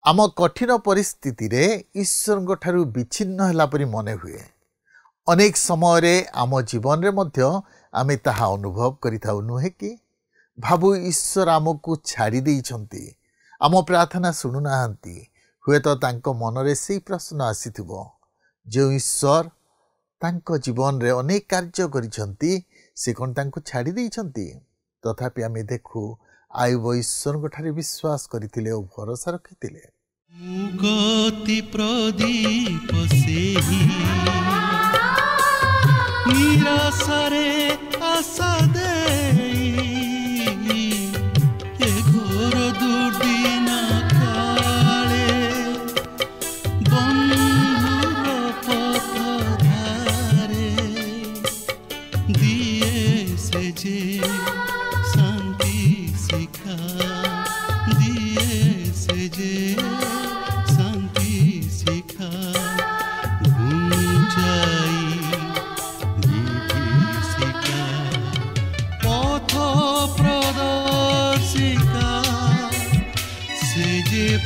आम कठिन परिस्थिति रे ईश्वर ठारू विच्छिन्न होला परी मन हुए। अनेक समय रे आम जीवन रे मध्य आमे ताहा अनुभव करिथाउ नुहे कि भाबु ईश्वर आमको छाड़ी देइछंती, आम प्रार्थना सुनु नाहंती। हुए तो तांको मन रे सेही प्रश्न आसीथिबो, जो ईश्वर तांको जीवन रे अनेक कार्य करिछंती से कोन तांको छाड़ी देइछंती। तथापि आमे देखु आयुब ईश्वर ठारे विश्वास करिथिले ओ भरोसा रखिथिले। मुगति प्रदीप सेही निराशरे आशा देई ए घोर दुर्दिन काले बंधुर पथ धारे दिए से जे शांति शिखा दिए से जे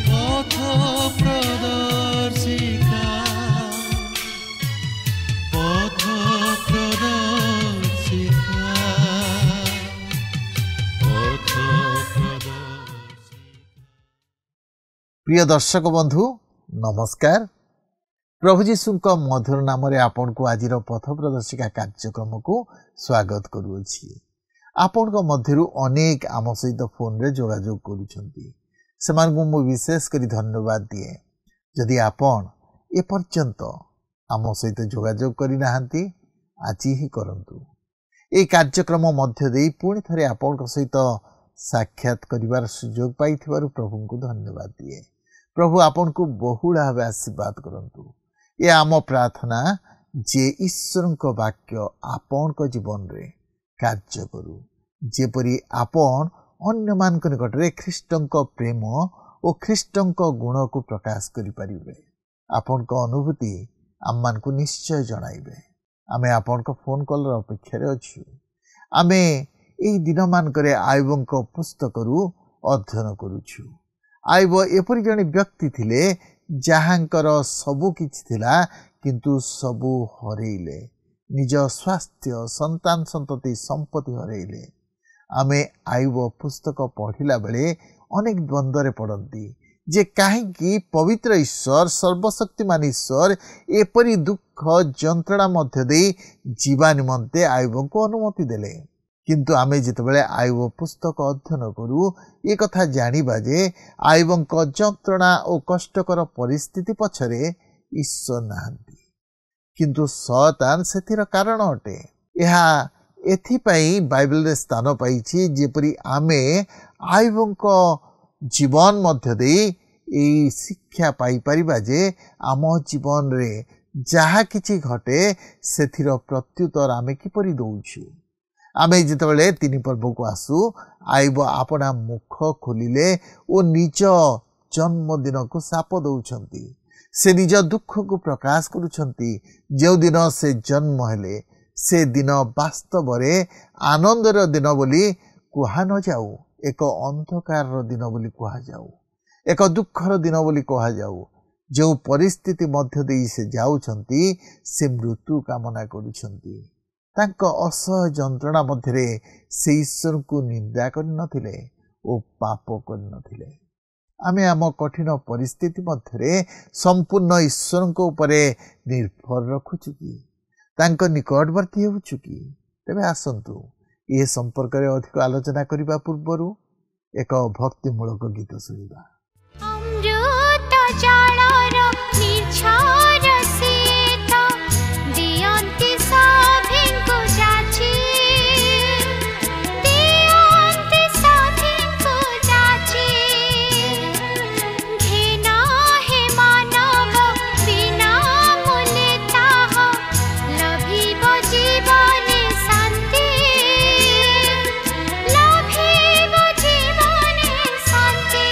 पथ प्रदर्शिका पथ प्रदर्शिका पथ प्रदर्शिका। प्रिय दर्शक बंधु नमस्कार। प्रभु जीशु मधुर नाम रे आपन को आजिर पथ प्रदर्शिका कार्यक्रम को स्वागत करूछि। आपन को मध्यरु अनेक आम सहित फोन रे जोगाजोग करूछंती, सेमान को मु विशेष करी धन्यवाद दिए। जदि आपण ए पर्यंत आम सहित जोगाजोग करि नाहंती आज ही करंतु। ए कार्यक्रम मध्य देई पुणी थरे आपण को सहित साक्षात करिवार सुयोग पाइथिबारु प्रभु को धन्यवाद दिए। प्रभु आपण को बहुल भावे आशीर्वाद करंतु। ए आम प्रार्थना जे ईश्वर को वाक्य आपण को जीवन रे कार्य करू, जेपरि आपण अन्य मान निकट रे ख्रीष्टन को प्रेम और ख्रीष्टन को गुण को प्रकाश करि परिबे। आपन को अनुभूति आम मान को निश्चय जणाइबे। आमे आपन को फोन कॉल रो अपेक्षा रे अछि। आमे एई दिन मान करे आयुब को पुस्तक रु अध्ययन करूछु। आयुब एपरि जने व्यक्ति थिले जहांकर सबु किछि थिला किंतु सबु हरेइले। निज स्वास्थ्य संतान संतति संपत्ति हरेइले। आमे आयुब पुस्तक पढ़िला बेले अनेक द्वंद्व पड़ती जे कहीं पवित्र ईश्वर सर्वशक्तिमान ईश्वर एपरी दुख जंत्रणा मध्य दे जीवा निमंते आयुब को अनुमति देले। किंतु आमे जितेबाला आयुब पुस्तक अध्ययन करू ये कथा जानिबा जे आयुब को जंत्रणा और कष्टकर परिस्थिति पछरे ईश्वर नाहंती, किंतु शैतान सेथिर कारण अटे। यह एथिपाई बाइबल रे स्थान पाइछि जेपरि आमे आयुब को जीवन मध्य दे एई शिक्षा पाई परिबा जे आम जीवन रे जहा किछि घटे सेथिर प्रत्युत्तर आमे किपरि दउछु। आमे जेतेबेले तीन पर्व को आसु आयुब आपना मुख खोलिले ओ निज जन्मदिन को साप दउछंती। से निज दुख को प्रकाश करूछंती। जो दिन से जन्म हेले से दिन वास्तव रे आनंदर दिन बोली कुहा न जाऊ, एक अंधकार दिन बोली कुहा जाऊ, एक दुखर दिन बोली कुहा जाऊ। जो परिस्थिति मध्य दे से जाउछंती से मृत्यु कामना करूछंती। तांको असह्य जंत्रणा मध्य रे से ईश्वर को निंदा करि नथिले ओ पाप करि नथिले। आमे आम कठिन परिस्थिति मध्य रे संपूर्ण ईश्वर को उपरे निर्भर रखुछु कि तांको निकटवर्ती होउछु कि। तेबे आसंतु ये संपर्क रे अधिक आलोचना करिबा पूर्वरु एक भक्तिमूलक गीत सुनिबा। अमृत जलर निछार सीत दियंति सभिंकु जाची, दियंति सभिंकु जाची। घेना हे मानव बिना मूल्य ताह लभिब जीवने शांति, लभिब जीवने शांति।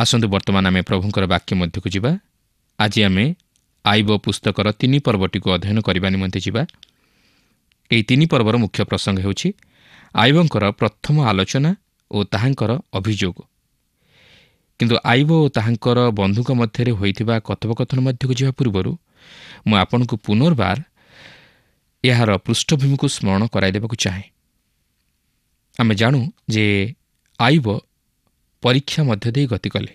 ଆସନ୍ତୁ ବର୍ତ୍ତମାନ ଆମେ ପ୍ରଭୁଙ୍କର ବାକ୍ୟ ମଧ୍ୟକୁ ଯିବା। ଆଜି ଆମେ ଆଇବ ପୁସ୍ତକର 3 ପର୍ବଟିକୁ ଅଧ୍ୟୟନ କରିବା ନିମନ୍ତେ ଯିବା। ଏହି 3 ପର୍ବର ମୁଖ୍ୟ ପ୍ରସଙ୍ଗ ହେଉଛି ଆଇବଙ୍କର ପ୍ରଥମ ଆଲୋଚନା ଓ ତାହାଙ୍କର ଅଭିଯୋଗ। କିନ୍ତୁ ଆଇବ ଓ ତାହାଙ୍କର ବନ୍ଧୁଙ୍କ ମଧ୍ୟରେ ହୋଇଥିବା କଥୋପକଥନ ମଧ୍ୟକୁ ଯିବା ପୂର୍ବରୁ ମୁଁ ଆପଣଙ୍କୁ ପୁନର୍ବାର ଏହାର ପୃଷ୍ଠଭୂମିକୁ ସ୍ମରଣ କରାଇଦେବାକୁ ଚାହେଁ। ଆମେ ଜାଣୁ ଯେ ଆଇବ ପରୀକ୍ଷା ମଧ୍ୟ ଦେଇ ଗତି କଲେ।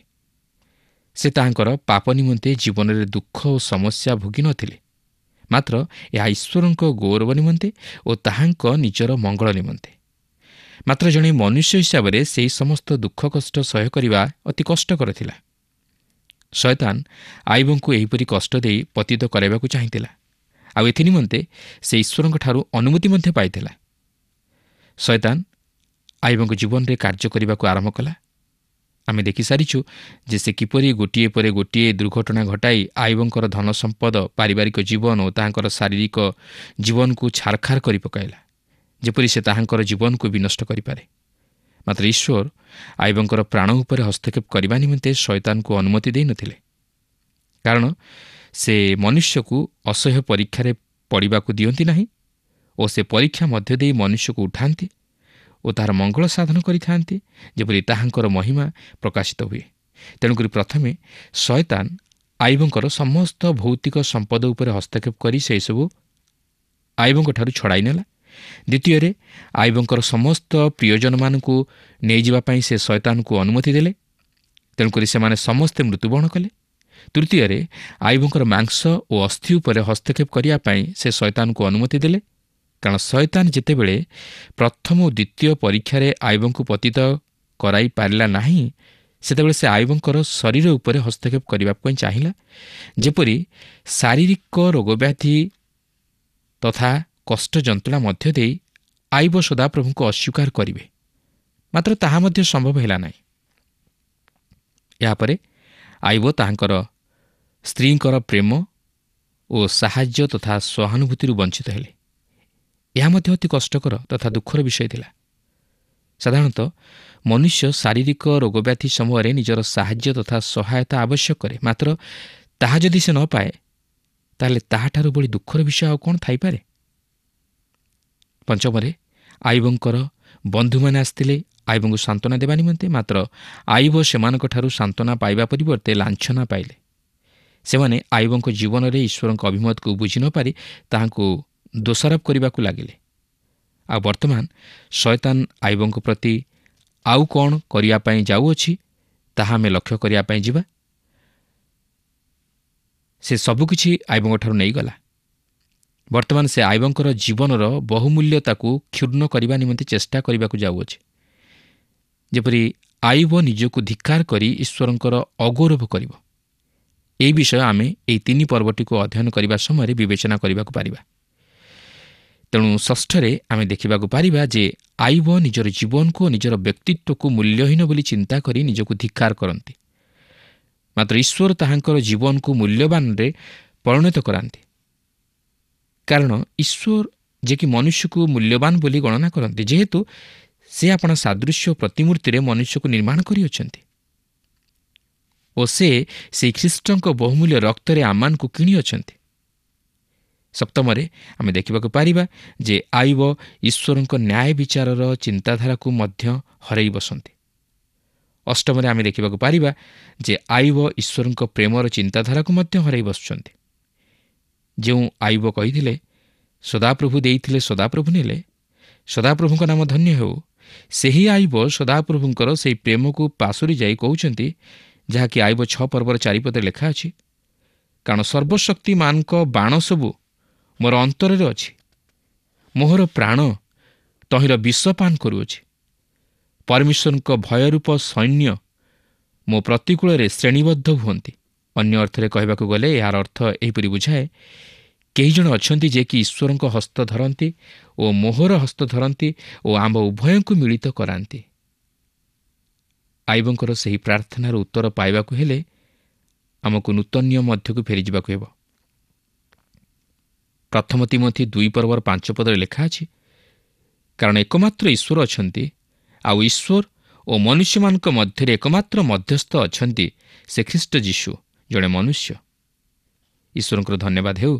ସେ ତାହାଙ୍କର ପାପ ନିମନ୍ତେ ଜୀବନରେ ଦୁଃଖ ଓ ସମସ୍ୟା ଭୋଗି ନଥିଲେ, ମାତ୍ର ଏହା ଈଶ୍ୱରଙ୍କ ଗୌରବ ନିମନ୍ତେ ଓ ତାହାଙ୍କ ନିଜର ମଙ୍ଗଳ ନିମନ୍ତେ। ମାତ୍ର ଜଣେ ମନୁଷ୍ୟ ହିସାବରେ ସେହି ସମସ୍ତ ଦୁଃଖ କଷ୍ଟ ସହ୍ୟ କରିବା ଅତି କଷ୍ଟକର ଥିଲା। ଶୟତାନ ଆଇବଙ୍କୁ ଏହିପରି କଷ୍ଟ ଦେଇ ପତିତ କରାଇବାକୁ ଚାହିଁଥିଲା, ଆଉ ଏଥି ନିମନ୍ତେ ସେ ଈଶ୍ୱରଙ୍କଠାରୁ ଅନୁମତି ମଧ୍ୟ ପାଇଥିଲା। ଶୟତାନ ଆଇବଙ୍କ ଜୀବନରେ କାର୍ଯ୍ୟ କରିବାକୁ ଆରମ୍ଭ କଲା। ଆମେ ଦେଖିସାରିଛୁ ଯେ ସେ କିପରି ଗୋଟିଏ ପରେ ଗୋଟିଏ ଦୁର୍ଘଟଣା ଘଟାଇ ଆଇବଙ୍କର ଧନ ସମ୍ପଦ, ପାରିବାରିକ ଜୀବନ ଓ ତାହାଙ୍କର ଶାରୀରିକ ଜୀବନକୁ ଛାରଖାର କରି ପକାଇଲା, ଯେପରି ସେ ତାହାଙ୍କର ଜୀବନକୁ ବିନଷ୍ଟ କରିପାରେ। ମାତ୍ର ଈଶ୍ୱର ଆଇବଙ୍କର ପ୍ରାଣ ଉପରେ ହସ୍ତକ୍ଷେପ କରିବା ନିମନ୍ତେ ଶୟତାନକୁ ଅନୁମତି ଦେଇନଥିଲେ, କାରଣ ସେ ମନୁଷ୍ୟକୁ ଅସହ୍ୟ ପରୀକ୍ଷାରେ ପଡ଼ିବାକୁ ଦିଅନ୍ତି ନାହିଁ ଓ ସେ ପରୀକ୍ଷା ମଧ୍ୟ ଦେଇ ମନୁଷ୍ୟକୁ ଉଠାନ୍ତି ଓ ତାହାର ମଙ୍ଗଳ ସାଧନ କରିଥାନ୍ତି, ଯେପରି ତାହାଙ୍କର ମହିମା ପ୍ରକାଶିତ ହୁଏ। ତେଣୁକରି ପ୍ରଥମେ ଶୟତାନ ଆଇବଙ୍କର ସମସ୍ତ ଭୌତିକ ସମ୍ପଦ ଉପରେ ହସ୍ତକ୍ଷେପ କରି ସେସବୁ ଆଇବଙ୍କଠାରୁ ଛଡ଼ାଇ ନେଲା। ଦ୍ୱିତୀୟରେ ଆଇବଙ୍କର ସମସ୍ତ ପ୍ରିୟଜନମାନଙ୍କୁ ନେଇଯିବା ପାଇଁ ସେ ଶୟତାନକୁ ଅନୁମତି ଦେଲେ, ତେଣୁକରି ସେମାନେ ସମସ୍ତେ ମୃତ୍ୟୁବରଣ କଲେ। ତୃତୀୟରେ ଆଇବଙ୍କର ମାଂସ ଓ ଅସ୍ଥି ଉପରେ ହସ୍ତକ୍ଷେପ କରିବା ପାଇଁ ସେ ଶୟତାନକୁ ଅନୁମତି ଦେଲେ, କାରଣ ଶୟତାନ ଯେତେବେଳେ ପ୍ରଥମ ଓ ଦ୍ୱିତୀୟ ପରୀକ୍ଷାରେ ଆଇବଙ୍କୁ ପତିତ କରାଇ ପାରିଲା ନାହିଁ, ସେତେବେଳେ ସେ ଆଇବଙ୍କର ଶରୀର ଉପରେ ହସ୍ତକ୍ଷେପ କରିବା ପାଇଁ ଚାହିଁଲା, ଯେପରି ଶାରୀରିକ ରୋଗବ୍ୟାଧି ତଥା କଷ୍ଟ ଯନ୍ତ୍ରଣା ମଧ୍ୟ ଦେଇ ଆଇବ ସଦାପ୍ରଭୁଙ୍କୁ ଅସ୍ୱୀକାର କରିବେ। ମାତ୍ର ତାହା ମଧ୍ୟ ସମ୍ଭବ ହେଲା ନାହିଁ। ଏହାପରେ ଆଇବ ତାହାଙ୍କର ସ୍ତ୍ରୀଙ୍କର ପ୍ରେମ ଓ ସାହାଯ୍ୟ ତଥା ସହାନୁଭୂତିରୁ ବଞ୍ଚିତ ହେଲେ। ଏହା ମଧ୍ୟ ଅତି କଷ୍ଟକର ତଥା ଦୁଃଖର ବିଷୟ ଥିଲା। ସାଧାରଣତଃ ମନୁଷ୍ୟ ଶାରୀରିକ ରୋଗବ୍ୟାଧି ସମୟରେ ନିଜର ସାହାଯ୍ୟ ତଥା ସହାୟତା ଆବଶ୍ୟକ କରେ, ମାତ୍ର ତାହା ଯଦି ସେ ନ ପାଏ, ତାହେଲେ ତାହାଠାରୁ ବଳି ଦୁଃଖର ବିଷୟ ଆଉ କ'ଣ ଥାଇପାରେ? ପଞ୍ଚମରେ ଆଇବଙ୍କର ବନ୍ଧୁମାନେ ଆସିଥିଲେ ଆଇବଙ୍କୁ ସାନ୍ତ୍ୱନା ଦେବା ନିମନ୍ତେ, ମାତ୍ର ଆଇବ ସେମାନଙ୍କଠାରୁ ସାନ୍ତ୍ୱନା ପାଇବା ପରିବର୍ତ୍ତେ ଲାଞ୍ଛନା ପାଇଲେ। ସେମାନେ ଆଇବଙ୍କ ଜୀବନରେ ଈଶ୍ୱରଙ୍କ ଅଭିମତକୁ ବୁଝି ନ ପାରି ତାହାଙ୍କୁ ଦୋଷାରୋପ କରିବାକୁ ଲାଗିଲେ। ଆଉ ବର୍ତ୍ତମାନ ଶୟତାନ ଆଇବଙ୍କ ପ୍ରତି ଆଉ କ'ଣ କରିବା ପାଇଁ ଯାଉଅଛି, ତାହା ଆମେ ଲକ୍ଷ୍ୟ କରିବା ପାଇଁ ଯିବା। ସେ ସବୁକିଛି ଆଇବଙ୍କଠାରୁ ନେଇଗଲା। ବର୍ତ୍ତମାନ ସେ ଆଇବଙ୍କର ଜୀବନର ବହୁମୂଲ୍ୟତାକୁ କ୍ଷୁର୍ଣ୍ଣ କରିବା ନିମନ୍ତେ ଚେଷ୍ଟା କରିବାକୁ ଯାଉଅଛି, ଯେପରି ଆଇବ ନିଜକୁ ଧିକ୍କାର କରି ଈଶ୍ୱରଙ୍କର ଅଗୌରବ କରିବ। ଏହି ବିଷୟ ଆମେ ଏହି 3 ପର୍ବଟିକୁ ଅଧ୍ୟୟନ କରିବା ସମୟରେ ବିବେଚନା କରିବାକୁ ପାରିବା। ତେଣୁ ଷଷ୍ଠରେ ଆମେ ଦେଖିବାକୁ ପାରିବା ଯେ ଆଇବ ନିଜର ଜୀବନକୁ ଓ ନିଜର ବ୍ୟକ୍ତିତ୍ୱକୁ ମୂଲ୍ୟହୀନ ବୋଲି ଚିନ୍ତା କରି ନିଜକୁ ଧିକ୍କାର କରନ୍ତି, ମାତ୍ର ଈଶ୍ୱର ତାହାଙ୍କର ଜୀବନକୁ ମୂଲ୍ୟବାନରେ ପରିଣତ କରାନ୍ତି। କାରଣ ଈଶ୍ୱର ଯେ କି ମନୁଷ୍ୟକୁ ମୂଲ୍ୟବାନ ବୋଲି ଗଣନା କରନ୍ତି, ଯେହେତୁ ସେ ଆପଣା ସାଦୃଶ୍ୟ ପ୍ରତିମୂର୍ତ୍ତିରେ ମନୁଷ୍ୟକୁ ନିର୍ମାଣ କରିଅଛନ୍ତି ଓ ସେ ସେହି ଖ୍ରୀଷ୍ଟଙ୍କ ବହୁମୂଲ୍ୟ ରକ୍ତରେ ଆମମାନଙ୍କୁ କିଣିଅଛନ୍ତି। ସପ୍ତମରେ ଆମେ ଦେଖିବାକୁ ପାରିବା ଯେ ଆଇବ ଈଶ୍ୱରଙ୍କ ନ୍ୟାୟ ବିଚାରର ଚିନ୍ତାଧାରାକୁ ମଧ୍ୟ ହରାଇ ବସନ୍ତି। ଅଷ୍ଟମରେ ଆମେ ଦେଖିବାକୁ ପାରିବା ଯେ ଆଇବ ଈଶ୍ୱରଙ୍କ ପ୍ରେମର ଚିନ୍ତାଧାରାକୁ ମଧ୍ୟ ହରାଇ ବସୁଛନ୍ତି। ଯେଉଁ ଆଇବ କହିଥିଲେ ସଦାପ୍ରଭୁ ଦେଇଥିଲେ ସଦାପ୍ରଭୁ ନେଲେ, ସଦାପ୍ରଭୁଙ୍କ ନାମ ଧନ୍ୟ ହେଉ, ସେହି ଆଇବ ସଦାପ୍ରଭୁଙ୍କର ସେହି ପ୍ରେମକୁ ପାଶୋରି ଯାଇ କହୁଛନ୍ତି, ଯାହାକି ଆଇବ 6 ପର୍ବର 4 ପଦରେ ଲେଖା ଅଛି, କାରଣ ସର୍ବଶକ୍ତିମାନଙ୍କ ବାଣ ସବୁ ମୋର ଅନ୍ତରରେ ଅଛି, ମୋହର ପ୍ରାଣ ତହିଁର ବିଷପାନ କରୁଅଛି। ପରମେଶ୍ୱରଙ୍କ ଭୟରୂପ ସୈନ୍ୟ ମୋ ପ୍ରତିକୂଳରେ ଶ୍ରେଣୀବଦ୍ଧ ହୁଅନ୍ତି। ଅନ୍ୟ ଅର୍ଥରେ କହିବାକୁ ଗଲେ ଏହାର ଅର୍ଥ ଏହିପରି ବୁଝାଏ, କେହି ଜଣେ ଅଛନ୍ତି ଯେ କି ଈଶ୍ୱରଙ୍କ ହସ୍ତ ଧରନ୍ତି ଓ ମୋହର ହସ୍ତ ଧରନ୍ତି ଓ ଆମ୍ଭ ଉଭୟଙ୍କୁ ମିଳିତ କରାନ୍ତି। ଆଇବଙ୍କର ସେହି ପ୍ରାର୍ଥନାର ଉତ୍ତର ପାଇବାକୁ ହେଲେ ଆମକୁ ନୂତନ ନିୟମ ମଧ୍ୟକୁ ଫେରିଯିବାକୁ ହେବ। ପ୍ରଥମ ତିମୋଥୀ 2 ପର୍ବର 5 ପଦରେ ଲେଖା ଅଛି, କାରଣ ଏକମାତ୍ର ଈଶ୍ୱର ଅଛନ୍ତି, ଆଉ ଈଶ୍ୱର ଓ ମନୁଷ୍ୟମାନଙ୍କ ମଧ୍ୟରେ ଏକମାତ୍ର ମଧ୍ୟସ୍ଥ ଅଛନ୍ତି ସେ ଖ୍ରୀଷ୍ଟ ଯୀଶୁ, ଜଣେ ମନୁଷ୍ୟ। ଈଶ୍ୱରଙ୍କର ଧନ୍ୟବାଦ ହେଉ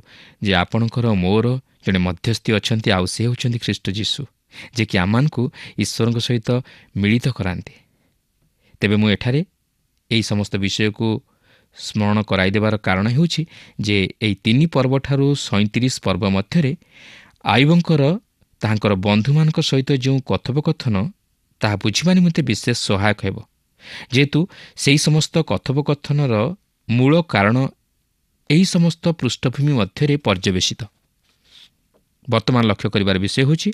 ଯେ ଆପଣଙ୍କର ମୋର ଜଣେ ମଧ୍ୟସ୍ଥି ଅଛନ୍ତି, ଆଉ ସେ ହେଉଛନ୍ତି ଖ୍ରୀଷ୍ଟ ଯୀଶୁ, ଯେ କି ଆମମାନଙ୍କୁ ଈଶ୍ୱରଙ୍କ ସହିତ ମିଳିତ କରାନ୍ତି। ତେବେ ମୁଁ ଏଠାରେ ଏହି ସମସ୍ତ ବିଷୟକୁ ସ୍ମରଣ କରାଇଦେବାର କାରଣ ହେଉଛି ଯେ ଏହି 3 ପର୍ବଠାରୁ 37 ପର୍ବ ମଧ୍ୟରେ ଆଇବଙ୍କର ତାହାଙ୍କର ବନ୍ଧୁମାନଙ୍କ ସହିତ ଯେଉଁ କଥୋପକଥନ ତାହା ବୁଝିବା ନିମନ୍ତେ ବିଶେଷ ସହାୟକ ହେବ, ଯେହେତୁ ସେହି ସମସ୍ତ କଥୋପକଥନର ମୂଳ କାରଣ ଏହି ସମସ୍ତ ପୃଷ୍ଠଭୂମି ମଧ୍ୟରେ ପର୍ଯ୍ୟବେସିତ। ବର୍ତ୍ତମାନ ଲକ୍ଷ୍ୟ କରିବାର ବିଷୟ ହେଉଛି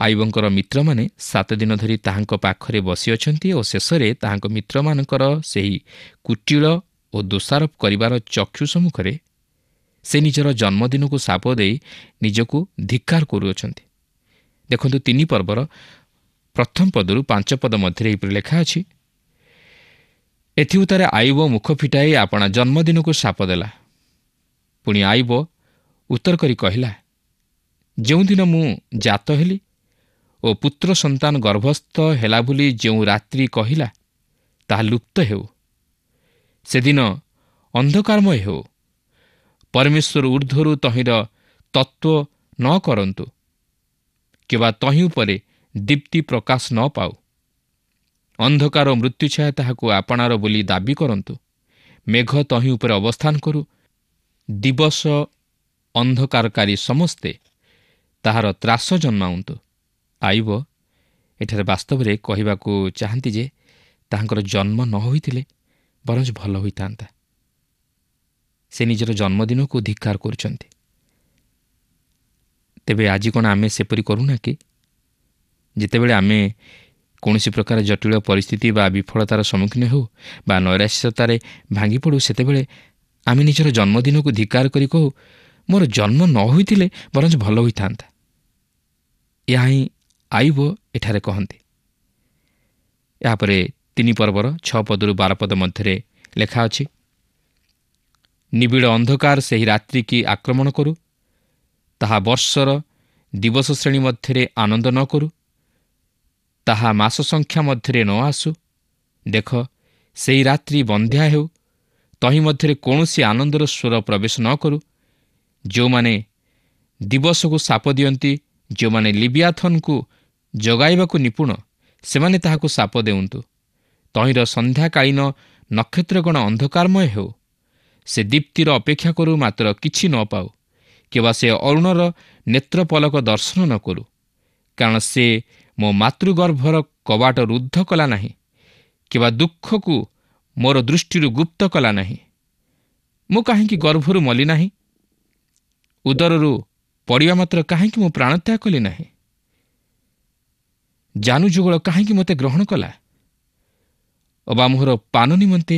ଆଇବଙ୍କର ମିତ୍ରମାନେ 7 ଦିନ ଧରି ତାହାଙ୍କ ପାଖରେ ବସିଅଛନ୍ତି ଓ ଶେଷରେ ତାହାଙ୍କ ମିତ୍ରମାନଙ୍କର ସେହି କୁଟିଳ ଓ ଦୋଷାରୋପ କରିବାର ଚକ୍ଷୁ ସମ୍ମୁଖରେ ସେ ନିଜର ଜନ୍ମଦିନକୁ ଶାପ ଦେଇ ନିଜକୁ ଧିକ୍କାର କରୁଅଛନ୍ତି। ଦେଖନ୍ତୁ 3 ପର୍ବର ପ୍ରଥମ ପଦରୁ 5 ପଦ ମଧ୍ୟରେ ଏହିପରି ଲେଖା ଅଛି, ଏଥି ଉତ୍ତାରେ ଆଇବ ମୁଖ ଫିଟାଇ ଆପଣା ଜନ୍ମଦିନକୁ ଶାପ ଦେଲା। ପୁଣି ଆଇବ ଉତ୍ତର କରି କହିଲା, ଯେଉଁଦିନ ମୁଁ ଜାତ ହେଲି ଓ ପୁତ୍ର ସନ୍ତାନ ଗର୍ଭସ୍ଥ ହେଲା ବୋଲି ଯେଉଁ ରାତ୍ରି କହିଲା ତାହା ଲୁପ୍ତ ହେଉ, ସେଦିନ ଅନ୍ଧକାରମୟ ହେଉ, ପରମେଶ୍ୱର ଊର୍ଦ୍ଧ୍ୱରୁ ତହିଁର ତତ୍ତ୍ୱ ନ କରନ୍ତୁ, କିମ୍ବା ତହିଁ ଉପରେ ଦୀପ୍ତି ପ୍ରକାଶ ନ ପାଉ, ଅନ୍ଧକାର ଓ ମୃତ୍ୟୁଛାୟା ତାହାକୁ ଆପଣାର ବୋଲି ଦାବି କରନ୍ତୁ, ମେଘ ତହିଁ ଉପରେ ଅବସ୍ଥାନ କରୁ, ଦିବସ ଅନ୍ଧକାରକାରୀ ସମସ୍ତେ ତାହାର ତ୍ରାସ ଜନ୍ମାଉନ୍ତୁ। ଆଇବ ଏଠାରେ ବାସ୍ତବରେ କହିବାକୁ ଚାହାନ୍ତି ଯେ ତାହାଙ୍କର ଜନ୍ମ ନ ହୋଇଥିଲେ ବରଂ ଭଲ ହୋଇଥାନ୍ତା। ସେ ନିଜର ଜନ୍ମଦିନକୁ ଧିକ୍କାର କରୁଛନ୍ତି। ତେବେ ଆଜି କ'ଣ ଆମେ ସେପରି କରୁନା କି? ଯେତେବେଳେ ଆମେ କୌଣସି ପ୍ରକାର ଜଟିଳ ପରିସ୍ଥିତି ବା ବିଫଳତାର ସମ୍ମୁଖୀନ ହେଉ ବା ନୈରାଶ୍ୟତାରେ ଭାଙ୍ଗି ପଡ଼ୁ, ସେତେବେଳେ ଆମେ ନିଜର ଜନ୍ମଦିନକୁ ଧିକ୍କାର କରି କହୁ, ମୋର ଜନ୍ମ ନ ହୋଇଥିଲେ ବରଂ ଭଲ ହୋଇଥାନ୍ତା। ଏହା ହିଁ ଆଇବ ଏଠାରେ କହନ୍ତି। ଏହାପରେ 3 ପର୍ବର 6 ପଦରୁ 12 ପଦ ମଧ୍ୟରେ ଲେଖା ଅଛି, ନିବିଡ଼ ଅନ୍ଧକାର ସେହି ରାତ୍ରି କି ଆକ୍ରମଣ କରୁ, ତାହା ବର୍ଷର ଦିବସ ଶ୍ରେଣୀ ମଧ୍ୟରେ ଆନନ୍ଦ ନ କରୁ, ତାହା ମାସ ସଂଖ୍ୟା ମଧ୍ୟରେ ନ ଆସୁ। ଦେଖ, ସେହି ରାତ୍ରି ବନ୍ଧ୍ୟା ହେଉ, ତହିଁ ମଧ୍ୟରେ କୌଣସି ଆନନ୍ଦର ସ୍ୱର ପ୍ରବେଶ ନ କରୁ। ଯେଉଁମାନେ ଦିବସକୁ ଶାପ ଦିଅନ୍ତି, ଯେଉଁମାନେ ଲିବିଆଥନ୍କୁ ଜଗାଇବାକୁ ନିପୁଣ, ସେମାନେ ତାହାକୁ ଶାପ ଦେଉନ୍ତୁ। ତହିଁର ସନ୍ଧ୍ୟାକାଳୀନ ନକ୍ଷତ୍ରଗଣ ଅନ୍ଧକାରମୟ ହେଉ, ସେ ଦୀପ୍ତିର ଅପେକ୍ଷା କରୁ, ମାତ୍ର କିଛି ନ ପାଉ, କିମ୍ବା ସେ ଅରୁଣର ନେତ୍ରପଲକ ଦର୍ଶନ ନ କରୁ। କାରଣ ସେ ମୋ ମାତୃଗର୍ଭର କବାଟ ରୁଦ୍ଧ କଲା ନାହିଁ, କିମ୍ବା ଦୁଃଖକୁ ମୋର ଦୃଷ୍ଟିରୁ ଗୁପ୍ତ କଲା ନାହିଁ। ମୁଁ କାହିଁକି ଗର୍ଭରୁ ମଲି ନାହିଁ? ଉଦରରୁ ପଡ଼ିବା ମାତ୍ର କାହିଁକି ମୁଁ ପ୍ରାଣତ୍ୟାଗ କଲି ନାହିଁ? ଜାନୁଯୁଗଳ କାହିଁକି ମୋତେ ଗ୍ରହଣ କଲା? ଅବା ମୋହର ପାନ ନିମନ୍ତେ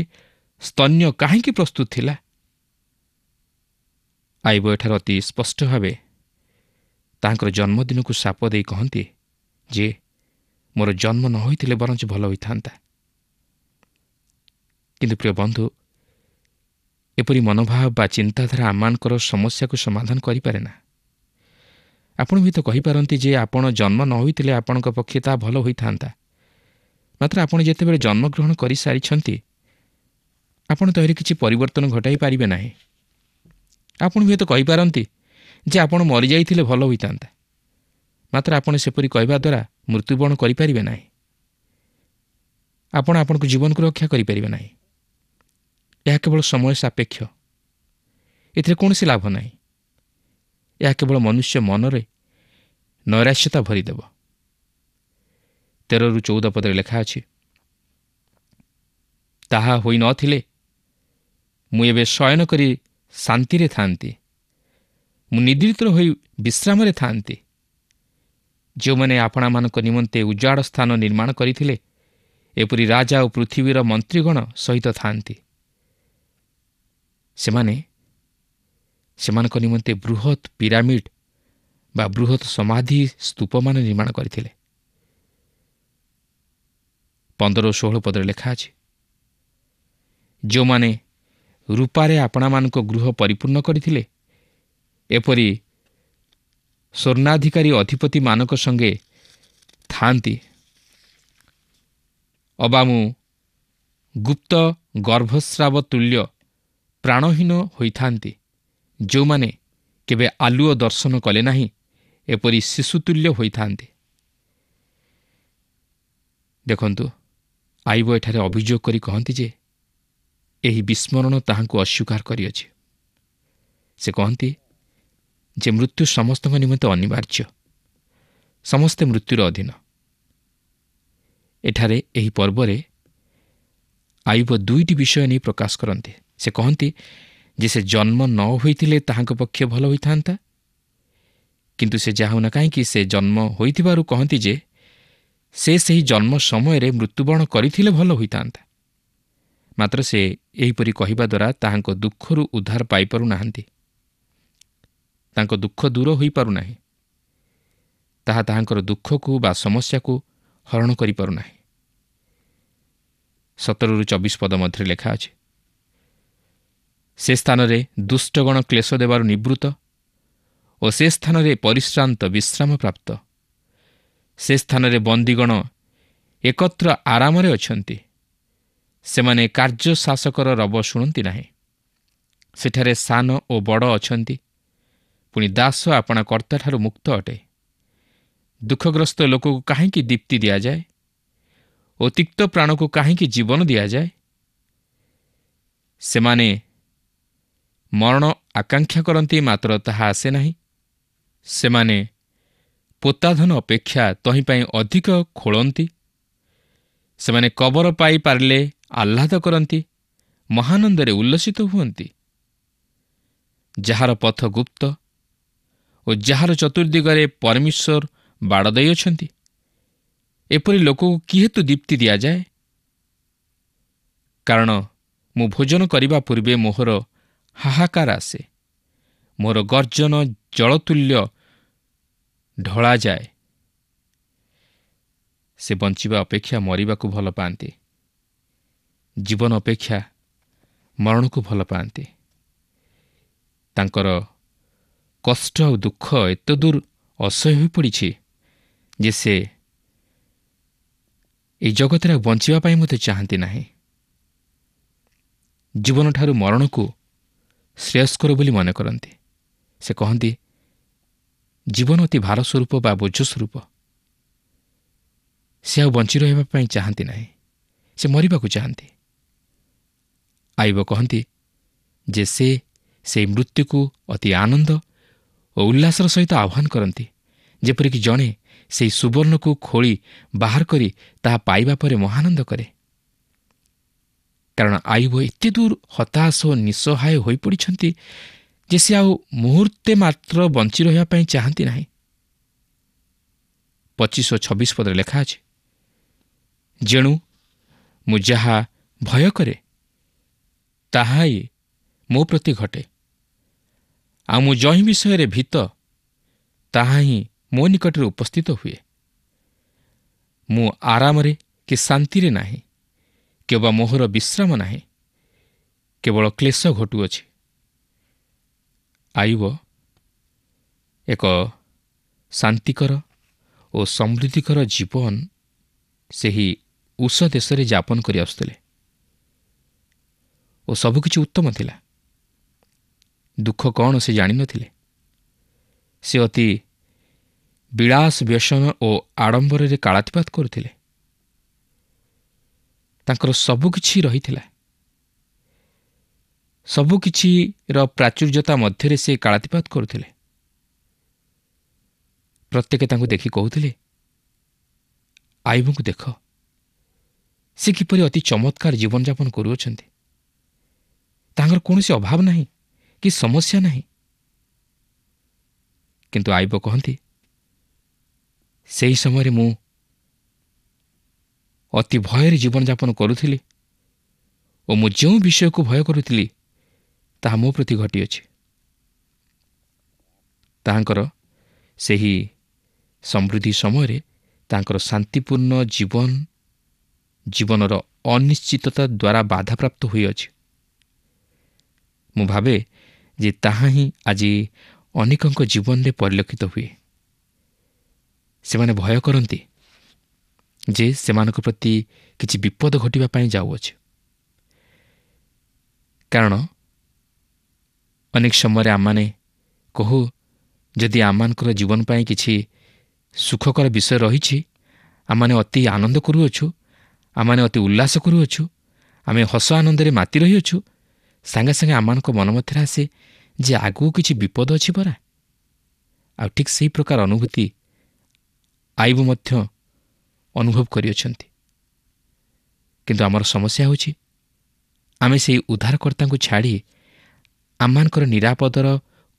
ସ୍ତନ୍ୟ କାହିଁକି ପ୍ରସ୍ତୁତ ଥିଲା? ଆଇବ ଏଠାରେ ଅତି ସ୍ପଷ୍ଟ ଭାବେ ତାହାଙ୍କର ଜନ୍ମଦିନକୁ ଶାପ ଦେଇ କହନ୍ତି ଯେ ମୋର ଜନ୍ମ ନ ହୋଇଥିଲେ ବରଂ ଭଲ ହୋଇଥାନ୍ତା। କିନ୍ତୁ ପ୍ରିୟ ବନ୍ଧୁ, ଏପରି ମନୋଭାବ ବା ଚିନ୍ତାଧାରା ଆମମାନଙ୍କର ସମସ୍ୟାକୁ ସମାଧାନ କରିପାରେ ନା। ଆପଣ ବି ତ କହିପାରନ୍ତି ଯେ ଆପଣ ଜନ୍ମ ନ ହୋଇଥିଲେ ଆପଣଙ୍କ ପକ୍ଷେ ତାହା ଭଲ ହୋଇଥାନ୍ତା। ମାତ୍ର ଆପଣ ଯେତେବେଳେ ଜନ୍ମଗ୍ରହଣ କରିସାରିଛନ୍ତି, ଆପଣ ତହିଁରେ କିଛି ପରିବର୍ତ୍ତନ ଘଟାଇ ପାରିବେ ନାହିଁ। ଆପଣ ହୁଏତ କହିପାରନ୍ତି ଯେ ଆପଣ ମରିଯାଇଥିଲେ ଭଲ ହୋଇଥାନ୍ତା। ମାତ୍ର ଆପଣ ସେପରି କହିବା ଦ୍ୱାରା ମୃତ୍ୟୁବରଣ କରିପାରିବେ ନାହିଁ। ଆପଣ ଆପଣଙ୍କ ଜୀବନକୁ ରକ୍ଷା କରିପାରିବେ ନାହିଁ। ଏହା କେବଳ ସମୟ ସାପେକ୍ଷ। ଏଥିରେ କୌଣସି ଲାଭ ନାହିଁ। ଏହା କେବଳ ମନୁଷ୍ୟ ମନରେ ନୈରାଶ୍ୟତା ଭରିଦେବ। 13ରୁ 14 ପଦରେ ଲେଖା ଅଛି, ତାହା ହୋଇନଥିଲେ ମୁଁ ଏବେ ଶୟନ କରି ଶାନ୍ତିରେ ଥାନ୍ତି, ମୁଁ ନିଦ୍ରିତ ହୋଇ ବିଶ୍ରାମରେ ଥାନ୍ତି। ଯେଉଁମାନେ ଆପଣମାନଙ୍କ ନିମନ୍ତେ ଉଜାଡ଼ ସ୍ଥାନ ନିର୍ମାଣ କରିଥିଲେ, ଏପରି ରାଜା ଓ ପୃଥିବୀର ମନ୍ତ୍ରୀଗଣ ସହିତ ଥାନ୍ତି। ସେମାନେ ସେମାନଙ୍କ ନିମନ୍ତେ ବୃହତ୍ ପିରାମିଡ଼ ବା ବୃହତ୍ ସମାଧି ସ୍ତୂପମାନ ନିର୍ମାଣ କରିଥିଲେ। 15 ଓ 16 ପଦରେ ଲେଖା ଅଛି, ଯେଉଁମାନେ ରୂପାରେ ଆପଣମାନଙ୍କ ଗୃହ ପରିପୂର୍ଣ୍ଣ କରିଥିଲେ, ଏପରି ସ୍ୱର୍ଣ୍ଣାଧିକାରୀ ଅଧିପତିମାନଙ୍କ ସଙ୍ଗେ ଥାନ୍ତି। ଅବା ମୁଁ ଗୁପ୍ତ ଗର୍ଭସ୍ରାବ ତୁଲ୍ୟ ପ୍ରାଣହୀନ ହୋଇଥାନ୍ତି, ଯେଉଁମାନେ କେବେ ଆଲୁଅ ଦର୍ଶନ କଲେ ନାହିଁ, ଏପରି ଶିଶୁତୁଲ୍ୟ ହୋଇଥାନ୍ତି। ଦେଖନ୍ତୁ, ଆଇବ ଏଠାରେ ଅଭିଯୋଗ କରି କହନ୍ତି ଯେ ଏହି ବିସ୍ମରଣ ତାହାଙ୍କୁ ଅସ୍ୱୀକାର କରିଅଛି। ସେ କହନ୍ତି ଯେ ମୃତ୍ୟୁ ସମସ୍ତଙ୍କ ନିମନ୍ତେ ଅନିବାର୍ଯ୍ୟ, ସମସ୍ତେ ମୃତ୍ୟୁର ଅଧୀନ। ଏଠାରେ ଏହି ପର୍ବରେ ଆଇବ ଦୁଇଟି ବିଷୟ ନେଇ ପ୍ରକାଶ କରନ୍ତି। ସେ କହନ୍ତି ଯେ ସେ ଜନ୍ମ ନ ହୋଇଥିଲେ ତାହାଙ୍କ ପକ୍ଷେ ଭଲ ହୋଇଥାନ୍ତା, କିନ୍ତୁ ସେ ଯାହା ହେଉନା କାହିଁକି ସେ ଜନ୍ମ ହୋଇଥିବାରୁ କହନ୍ତି ଯେ ସେ ସେହି ଜନ୍ମ ସମୟରେ ମୃତ୍ୟୁବରଣ କରିଥିଲେ ଭଲ ହୋଇଥାନ୍ତା। ମାତ୍ର ସେ ଏହିପରି କହିବା ଦ୍ୱାରା ତାହାଙ୍କ ଦୁଃଖରୁ ଉଦ୍ଧାର ପାଇପାରୁନାହାନ୍ତି। ତାଙ୍କ ଦୁଃଖ ଦୂର ହୋଇପାରୁନାହିଁ। ତାହା ତାହାଙ୍କର ଦୁଃଖକୁ ବା ସମସ୍ୟାକୁ ହରଣ କରିପାରୁନାହିଁ। 17-24 ପଦ ମଧ୍ୟରେ ଲେଖା ଅଛି, ସେ ସ୍ଥାନରେ ଦୁଷ୍ଟଗଣ କ୍ଲେଶ ଦେବାରୁ ନିବୃତ୍ତ ଓ ସେ ସ୍ଥାନରେ ପରିଶ୍ରାନ୍ତ ବିଶ୍ରାମ ପ୍ରାପ୍ତ। ସେ ସ୍ଥାନରେ ବନ୍ଦୀଗଣ ଏକତ୍ର ଆରାମରେ ଅଛନ୍ତି। ସେମାନେ କାର୍ଯ୍ୟ ଶାସକର ରବ ଶୁଣନ୍ତି ନାହିଁ। ସେଠାରେ ସାନ ଓ ବଡ଼ ଅଛନ୍ତି, ପୁଣି ଦାସ ଆପଣା କର୍ତ୍ତାଠାରୁ ମୁକ୍ତ ଅଟେ। ଦୁଃଖଗ୍ରସ୍ତ ଲୋକକୁ କାହିଁକି ଦୀପ୍ତି ଦିଆଯାଏ ଓ ତିକ୍ତ ପ୍ରାଣକୁ କାହିଁକି ଜୀବନ ଦିଆଯାଏ? ସେମାନେ ମରଣ ଆକାଂକ୍ଷା କରନ୍ତି, ମାତ୍ର ତାହା ଆସେ ନାହିଁ। ସେମାନେ ପୋତାଧନ ଅପେକ୍ଷା ତହିଁ ପାଇଁ ଅଧିକ ଖୋଳନ୍ତି। ସେମାନେ କବର ପାଇପାରିଲେ ଆହ୍ଲାଦ କରନ୍ତି, ମହାନନ୍ଦରେ ଉଲ୍ଲସିତ ହୁଅନ୍ତି। ଯାହାର ପଥ ଗୁପ୍ତ ଓ ଯାହାର ଚତୁର୍ଦିଗରେ ପରମେଶ୍ୱର ବାଡ଼ ଦେଇଅଛନ୍ତି, ଏପରି ଲୋକକୁ କିହେତୁ ଦୀପ୍ତି ଦିଆଯାଏ? କାରଣ ମୁଁ ଭୋଜନ କରିବା ପୂର୍ବେ ମୋହର ହାହାକାର ଆସେ, ମୋର ଗର୍ଜନ ଜଳତୁଲ୍ୟ ଢଳାଯାଏ। ସେ ବଞ୍ଚିବା ଅପେକ୍ଷା ମରିବାକୁ ଭଲ ପାଆନ୍ତି, ଜୀବନ ଅପେକ୍ଷା ମରଣକୁ ଭଲ ପାଆନ୍ତି। ତାଙ୍କର କଷ୍ଟ ଆଉ ଦୁଃଖ ଏତେ ଦୂର ଅସହ୍ୟ ହୋଇପଡ଼ିଛି ଯେ ସେ ଏହି ଜଗତରେ ବଞ୍ଚିବା ପାଇଁ ମୋତେ ଚାହାନ୍ତି ନାହିଁ। ଜୀବନଠାରୁ ମରଣକୁ ଶ୍ରେୟସ୍କର ବୋଲି ମନେ କରନ୍ତି। ସେ କହନ୍ତି, ଜୀବନ ଅତି ଭାର ସ୍ୱରୂପ ବା ବୋଝ ସ୍ୱରୂପ। ସେ ଆଉ ବଞ୍ଚି ରହିବା ପାଇଁ ଚାହାନ୍ତି ନାହିଁ, ସେ ମରିବାକୁ ଚାହାନ୍ତି। ଆଇବ କହନ୍ତି ଯେ ସେ ସେହି ମୃତ୍ୟୁକୁ ଅତି ଆନନ୍ଦ ଓ ଉଲ୍ଲାସର ସହିତ ଆହ୍ୱାନ କରନ୍ତି, ଯେପରିକି ଜଣେ ସେହି ସୁବର୍ଣ୍ଣକୁ ଖୋଳି ବାହାର କରି ତାହା ପାଇବା ପରେ ମହାନନ୍ଦ କରେ। କାରଣ ଆଇବ ଏତେ ଦୂର ହତାଶ ଓ ନିଃସହାୟ ହୋଇପଡ଼ିଛନ୍ତି ଯେ ସେ ଆଉ ମୁହୂର୍ତ୍ତେ ମାତ୍ର ବଞ୍ଚି ରହିବା ପାଇଁ ଚାହାନ୍ତି ନାହିଁ। 25 ଓ 26 ପଦରେ ଲେଖା ଅଛି, ଯେଣୁ ମୁଁ ଯାହା ଭୟ କରେ ତାହା ମୋ ପ୍ରତି ଘଟେ, ଆଉ ମୁଁ ଜହିଁ ବିଷୟରେ ଭୀତ ତାହା ହିଁ ମୋ ନିକଟରେ ଉପସ୍ଥିତ ହୁଏ। ମୁଁ ଆରାମରେ କି ଶାନ୍ତିରେ ନାହିଁ, କେବଳ ମୋହର ବିଶ୍ରାମ ନାହିଁ, କେବଳ କ୍ଲେଶ ଘଟୁଅଛି। ଆଇବ ଏକ ଶାନ୍ତିକର ଓ ସମୃଦ୍ଧିକର ଜୀବନ ସେହି ଉଷ ଦେଶରେ ଯାପନ କରି ଆସୁଥିଲେ ଓ ସବୁକିଛି ଉତ୍ତମ ଥିଲା। ଦୁଃଖ କ'ଣ ସେ ଜାଣିନଥିଲେ। ସେ ଅତି ବିଳାସ ବ୍ୟସନ ଓ ଆଡ଼ମ୍ବରରେ କାଳାତିପାତ କରୁଥିଲେ। ତାଙ୍କର ସବୁକିଛି ରହିଥିଲା। ସବୁକିଛିର ପ୍ରାଚୁର୍ଯ୍ୟତା ମଧ୍ୟରେ ସେ କାଳାତିପାତ କରୁଥିଲେ। ପ୍ରତ୍ୟେକେ ତାଙ୍କୁ ଦେଖି କହୁଥିଲେ, ଆଇବଙ୍କୁ ଦେଖ, ସେ କିପରି ଅତି ଚମତ୍କାର ଜୀବନଯାପନ କରୁଅଛନ୍ତି। ତାଙ୍କର କୌଣସି ଅଭାବ ନାହିଁ କି ସମସ୍ୟା ନାହିଁ। କିନ୍ତୁ ଆଇବ କହନ୍ତି, ସେହି ସମୟରେ ମୁଁ ଅତି ଭୟରେ ଜୀବନଯାପନ କରୁଥିଲି ଓ ମୁଁ ଯେଉଁ ବିଷୟକୁ ଭୟ କରୁଥିଲି ତାହା ମୋ ପ୍ରତି ଘଟିଅଛି। ତାହାଙ୍କର ସେହି ସମୃଦ୍ଧି ସମୟରେ ତାଙ୍କର ଶାନ୍ତିପୂର୍ଣ୍ଣ ଜୀବନର ଅନିଶ୍ଚିତତା ଦ୍ୱାରା ବାଧାପ୍ରାପ୍ତ ହୋଇଅଛି। ମୁଁ ଭାବେ ଯେ ତାହା ହିଁ ଆଜି ଅନେକଙ୍କ ଜୀବନରେ ପରିଲକ୍ଷିତ ହୁଏ। ସେମାନେ ଭୟ କରନ୍ତି, ଯେ ସେମାନଙ୍କ ପ୍ରତି କିଛି ବିପଦ ଘଟିବା ପାଇଁ ଯାଉଅଛି। କାରଣ ଅନେକ ସମୟରେ ଆମମାନେ କହୁ, ଯଦି ଆମମାନଙ୍କର ଜୀବନ ପାଇଁ କିଛି ସୁଖକର ବିଷୟ ରହିଛି, ଆମମାନେ ଅତି ଆନନ୍ଦ କରୁଅଛୁ, ଆମମାନେ ଅତି ଉଲ୍ଲାସ କରୁଅଛୁ, ଆମେ ହସ ଆନନ୍ଦରେ ମାତି ରହିଅଛୁ, ସାଙ୍ଗେ ସାଙ୍ଗେ ଆମମାନଙ୍କ ମନ ମଧ୍ୟରେ ଆସେ ଯେ ଆଗକୁ କିଛି ବିପଦ ଅଛି ପରା। ଆଉ ଠିକ୍ ସେହି ପ୍ରକାର ଅନୁଭୂତି ଆଇବ ମଧ୍ୟ ଅନୁଭବ କରିଅଛନ୍ତି। କିନ୍ତୁ ଆମର ସମସ୍ୟା ହେଉଛି, ଆମେ ସେହି ଉଦ୍ଧାରକର୍ତ୍ତାଙ୍କୁ ଛାଡ଼ି ଆମମାନଙ୍କର ନିରାପଦର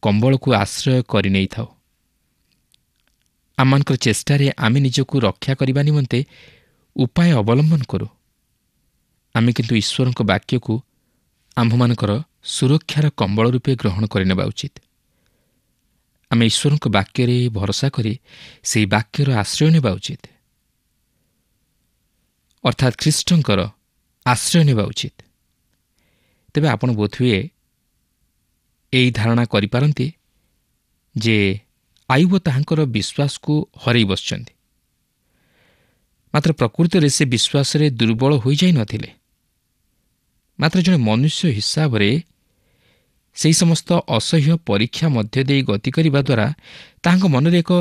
କମ୍ବଳକୁ ଆଶ୍ରୟ କରିନେଇଥାଉ। ଆମମାନଙ୍କର ଚେଷ୍ଟାରେ ଆମେ ନିଜକୁ ରକ୍ଷା କରିବା ନିମନ୍ତେ ଉପାୟ ଅବଲମ୍ବନ କରୁ। ଆମେ କିନ୍ତୁ ଈଶ୍ୱରଙ୍କ ବାକ୍ୟକୁ ଆମ୍ଭମାନଙ୍କର ସୁରକ୍ଷାର କମ୍ବଳ ରୂପେ ଗ୍ରହଣ କରିନେବା ଉଚିତ। ଆମେ ଈଶ୍ୱରଙ୍କ ବାକ୍ୟରେ ଭରସା କରି ସେହି ବାକ୍ୟର ଆଶ୍ରୟ ନେବା ଉଚିତ, ଅର୍ଥାତ୍ ଖ୍ରୀଷ୍ଟଙ୍କର ଆଶ୍ରୟ ନେବା ଉଚିତ। ତେବେ ଆପଣ ବୋଧହୁଏ ଏହି ଧାରଣା କରିପାରନ୍ତି ଯେ ଆୟୁବ ତାହାଙ୍କର ବିଶ୍ୱାସକୁ ହରାଇ ବସିଛନ୍ତି। ମାତ୍ର ପ୍ରକୃତରେ ସେ ବିଶ୍ୱାସରେ ଦୁର୍ବଳ ହୋଇଯାଇ ନଥିଲେ। ମାତ୍ର ଜଣେ ମନୁଷ୍ୟ ହିସାବରେ ସେହି ସମସ୍ତ ଅସହ୍ୟ ପରୀକ୍ଷା ମଧ୍ୟ ଦେଇ ଗତି କରିବା ଦ୍ୱାରା ତାହାଙ୍କ ମନରେ ଏକ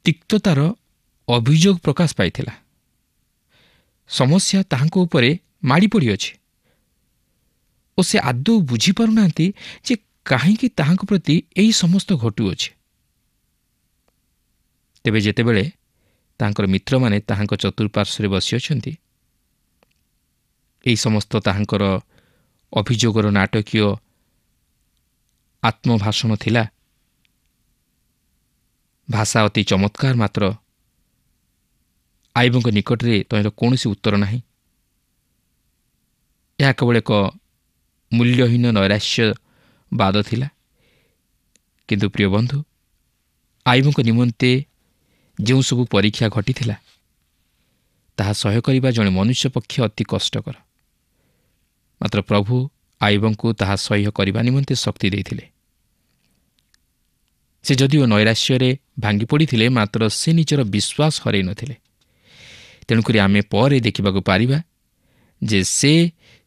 ତିକ୍ତତାର ଅଭିଯୋଗ ପ୍ରକାଶ ପାଇଥିଲା। ସମସ୍ୟା ତାହାଙ୍କ ଉପରେ ମାଡ଼ି ପଡ଼ିଅଛି ଓ ସେ ଆଦୌ ବୁଝିପାରୁନାହାନ୍ତି ଯେ କାହିଁକି ତାହାଙ୍କ ପ୍ରତି ଏହି ସମସ୍ତ ଘଟୁଅଛି। ତେବେ ଯେତେବେଳେ ତାଙ୍କର ମିତ୍ରମାନେ ତାହାଙ୍କ ଚତୁଃପାର୍ଶ୍ୱରେ ବସିଅଛନ୍ତି, ଏହି ସମସ୍ତ ତାହାଙ୍କର ଅଭିଯୋଗର ନାଟକୀୟ ଆତ୍ମଭାଷଣ ଥିଲା। ଭାଷା ଅତି ଚମତ୍କାର, ମାତ୍ର ଆଇବଙ୍କ ନିକଟରେ ତହିଁର କୌଣସି ଉତ୍ତର ନାହିଁ। ଏହା କେବଳ ଏକ ମୂଲ୍ୟହୀନ ନୈରାଶ୍ୟବାଦ ଥିଲା। କିନ୍ତୁ ପ୍ରିୟ ବନ୍ଧୁ, ଆଇବଙ୍କ ନିମନ୍ତେ ଯେଉଁ ସବୁ ପରୀକ୍ଷା ଘଟିଥିଲା, ତାହା ସହ୍ୟ କରିବା ଜଣେ ମନୁଷ୍ୟ ପକ୍ଷେ ଅତି କଷ୍ଟକର। ମାତ୍ର ପ୍ରଭୁ ଆଇବଙ୍କୁ ତାହା ସହ୍ୟ କରିବା ନିମନ୍ତେ ଶକ୍ତି ଦେଇଥିଲେ। ସେ ଯଦିଓ ନୈରାଶ୍ୟରେ ଭାଙ୍ଗି ପଡ଼ିଥିଲେ, ମାତ୍ର ସେ ନିଜର ବିଶ୍ୱାସ ହରାଇ ନଥିଲେ। ତେଣୁକରି ଆମେ ପରେ ଦେଖିବାକୁ ପାରିବା ଯେ ସେ